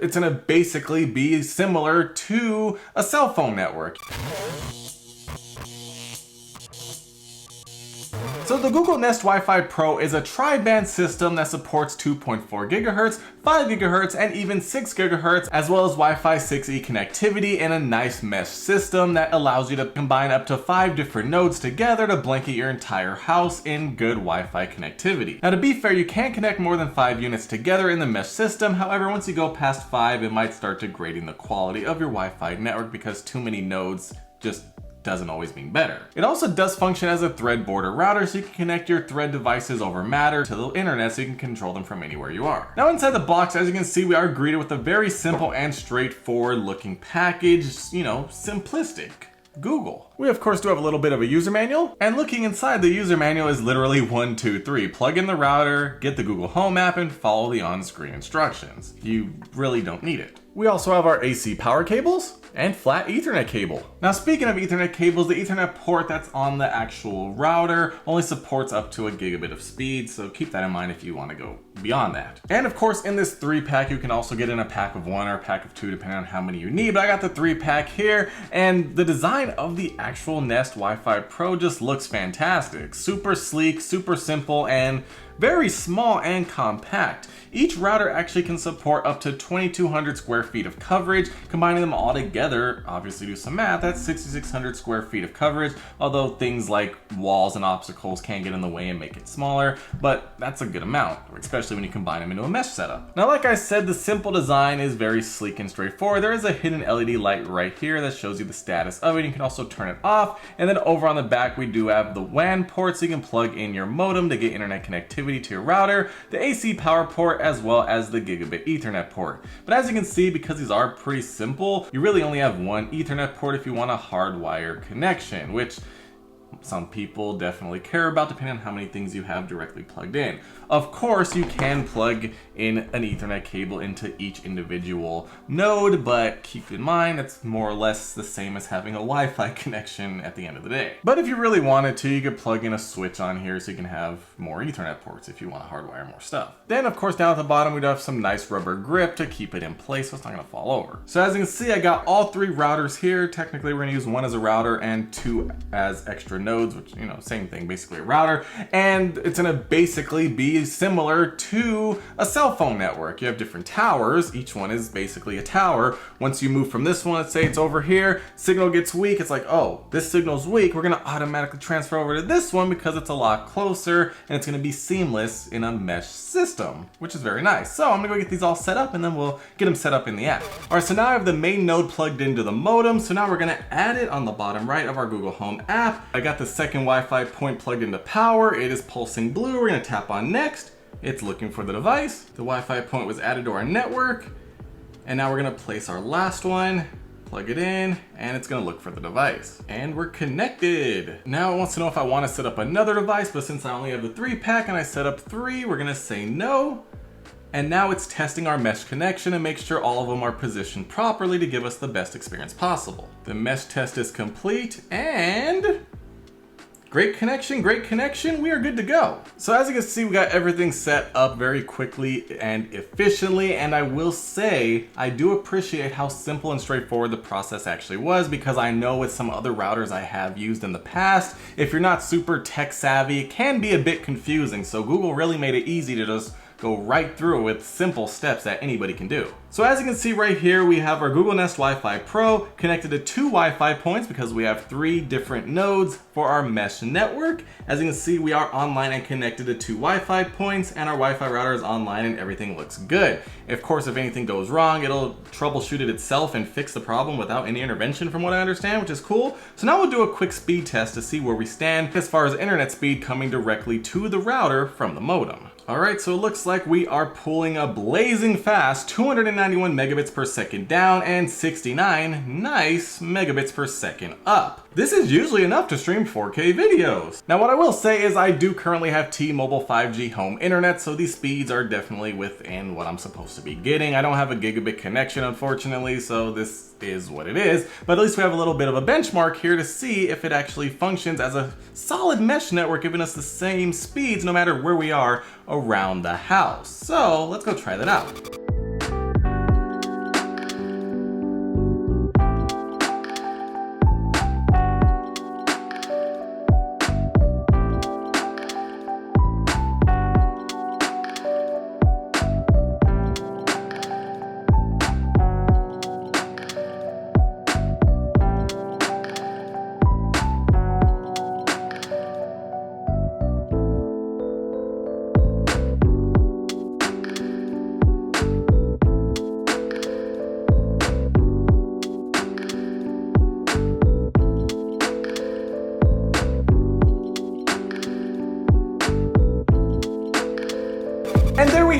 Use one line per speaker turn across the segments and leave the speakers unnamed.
it's gonna basically be similar to a cell phone network. So the Google Nest Wi-Fi Pro is a tri-band system that supports 2.4 gigahertz, 5 gigahertz, and even 6 gigahertz, as well as Wi-Fi 6E connectivity in a nice mesh system that allows you to combine up to 5 different nodes together to blanket your entire house in good Wi-Fi connectivity. Now to be fair, you can't connect more than 5 units together in the mesh system. However, once you go past 5, it might start degrading the quality of your Wi-Fi network because too many nodes just doesn't always mean better. It also does function as a thread border router, so you can connect your thread devices over Matter to the internet so you can control them from anywhere you are. Now inside the box, as you can see, we are greeted with a very simple and straightforward looking package, simplistic. Google. We of course do have a little bit of a user manual, and looking inside the user manual is literally 1, 2, 3. Plug in the router, get the Google Home app, and follow the on-screen instructions. You really don't need it. We also have our AC power cables and flat Ethernet cable. Now speaking of Ethernet cables, the Ethernet port that's on the actual router only supports up to a gigabit of speed, so keep that in mind if you want to go beyond that. And of course in this 3-pack you can also get in a pack of 1 or a pack of 2 depending on how many you need, but I got the 3-pack here, and the design of the actual Nest Wi-Fi Pro just looks fantastic. Super sleek, super simple, and very small and compact. Each router actually can support up to 2,200 square feet of coverage. Combining them all together, obviously do some math, that's 6,600 square feet of coverage, although things like walls and obstacles can get in the way and make it smaller, but that's a good amount, especially when you combine them into a mesh setup. Now, like I said, the simple design is very sleek and straightforward. There is a hidden LED light right here that shows you the status of it. You can also turn it off, and then over on the back we do have the WAN port, so you can plug in your modem to get internet connectivity to your router, the AC power port, as well as the gigabit Ethernet port. But as you can see, because these are pretty simple, you really only have one Ethernet port if you want a hardwired connection, which some people definitely care about depending on how many things you have directly plugged in. Of course, you can plug in an Ethernet cable into each individual node, but keep in mind it's more or less the same as having a Wi-Fi connection at the end of the day. But if you really wanted to, you could plug in a switch on here so you can have more Ethernet ports if you want to hardwire more stuff. Then of course down at the bottom we do have some nice rubber grip to keep it in place so it's not going to fall over. So as you can see, I got all 3 routers here. Technically we're going to use 1 as a router and 2 as extra nodes, which, same thing, basically a router, and it's going to basically be similar to a cell phone network. You have different towers, each one is basically a tower. Once you move from this one, let's say it's over here, signal gets weak, it's like, oh, this signal's weak, we're going to automatically transfer over to this one because it's a lot closer and it's going to be seamless in a mesh system, which is very nice. So I'm going to go get these all set up and then we'll get them set up in the app. All right, so now I have the main node plugged into the modem, so now we're going to add it on the bottom right of our Google Home app. I got the second Wi-Fi point plugged into power. It is pulsing blue. We're going to tap on next. It's looking for the device. The Wi-Fi point was added to our network. And now we're going to place our last one, plug it in, and it's going to look for the device. And we're connected. Now it wants to know if I want to set up another device, but since I only have the 3-pack and I set up 3, we're going to say no. And now it's testing our mesh connection and make sure all of them are positioned properly to give us the best experience possible. The mesh test is complete, and great connection, we are good to go. So as you can see, we got everything set up very quickly and efficiently, and I will say, I do appreciate how simple and straightforward the process actually was, because I know with some other routers I have used in the past, if you're not super tech savvy, it can be a bit confusing, so Google really made it easy to just go right through with simple steps that anybody can do. So as you can see right here, we have our Google Nest Wi-Fi Pro connected to 2 Wi-Fi points because we have 3 different nodes for our mesh network. As you can see, we are online and connected to 2 Wi-Fi points, and our Wi-Fi router is online and everything looks good. Of course, if anything goes wrong, it'll troubleshoot it itself and fix the problem without any intervention from what I understand, which is cool. So now we'll do a quick speed test to see where we stand as far as internet speed coming directly to the router from the modem. All right, so it looks like we are pulling a blazing fast 291 megabits per second down and 69 nice megabits per second up. This is usually enough to stream 4K videos. Now what I will say is I do currently have T-Mobile 5G home internet, so these speeds are definitely within what I'm supposed to be getting. I don't have a gigabit connection, unfortunately, so this is what it is, but at least we have a little bit of a benchmark here to see if it actually functions as a solid mesh network, giving us the same speeds no matter where we are around the house. So let's go try that out.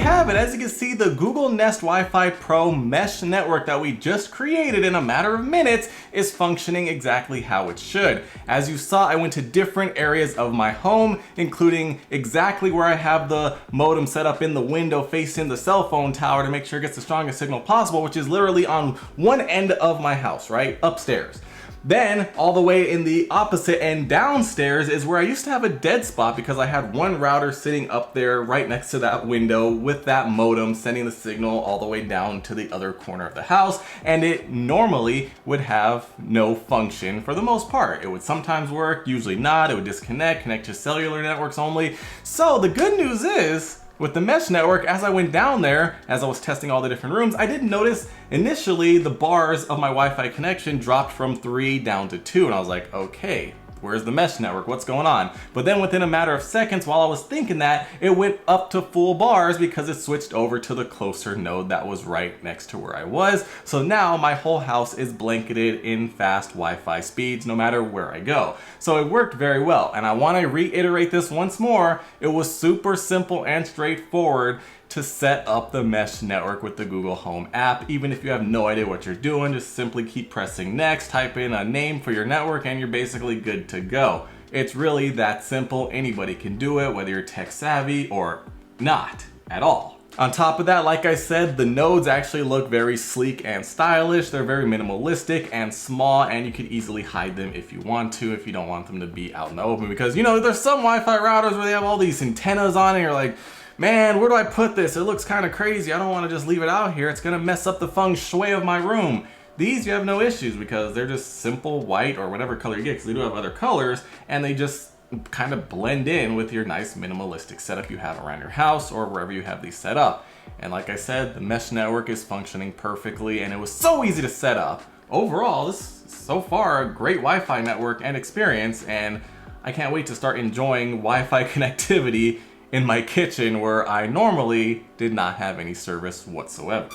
have it. As you can see, the Google Nest Wi-Fi Pro mesh network that we just created in a matter of minutes is functioning exactly how it should. As you saw, I went to different areas of my home, including exactly where I have the modem set up in the window facing the cell phone tower to make sure it gets the strongest signal possible, which is literally on one end of my house, right? Upstairs. Then all the way in the opposite end downstairs is where I used to have a dead spot because I had one router sitting up there right next to that window with that modem sending the signal all the way down to the other corner of the house, and it normally would have no function for the most part. It would sometimes work, usually not. It would disconnect, connect to cellular networks only. So the good news is, with the mesh network, as I went down there, as I was testing all the different rooms, I did notice initially the bars of my Wi-Fi connection dropped from 3 down to 2, and I was like, okay, where's the mesh network? What's going on? But then within a matter of seconds, while I was thinking that, it went up to full bars because it switched over to the closer node that was right next to where I was. So now my whole house is blanketed in fast Wi-Fi speeds no matter where I go. So it worked very well. And I want to reiterate this once more. It was super simple and straightforward to set up the mesh network with the Google Home app. Even if you have no idea what you're doing, just simply keep pressing next, type in a name for your network, and you're basically good to go. It's really that simple. Anybody can do it, whether you're tech savvy or not at all. On top of that, like I said, the nodes actually look very sleek and stylish. They're very minimalistic and small, and you can easily hide them if you want to, if you don't want them to be out in the open. Because, you know, there's some Wi-Fi routers where they have all these antennas on it, and you're like, man, where do I put this? It looks kind of crazy. I don't want to just leave it out here. It's going to mess up the feng shui of my room. These you have no issues because they're just simple white or whatever color you get, because they do have other colors, and they just kind of blend in with your nice minimalistic setup you have around your house or wherever you have these set up. And like I said, the mesh network is functioning perfectly, and it was so easy to set up. Overall, this is so far a great Wi-Fi network and experience, and I can't wait to start enjoying Wi-Fi connectivity in my kitchen where I normally did not have any service whatsoever.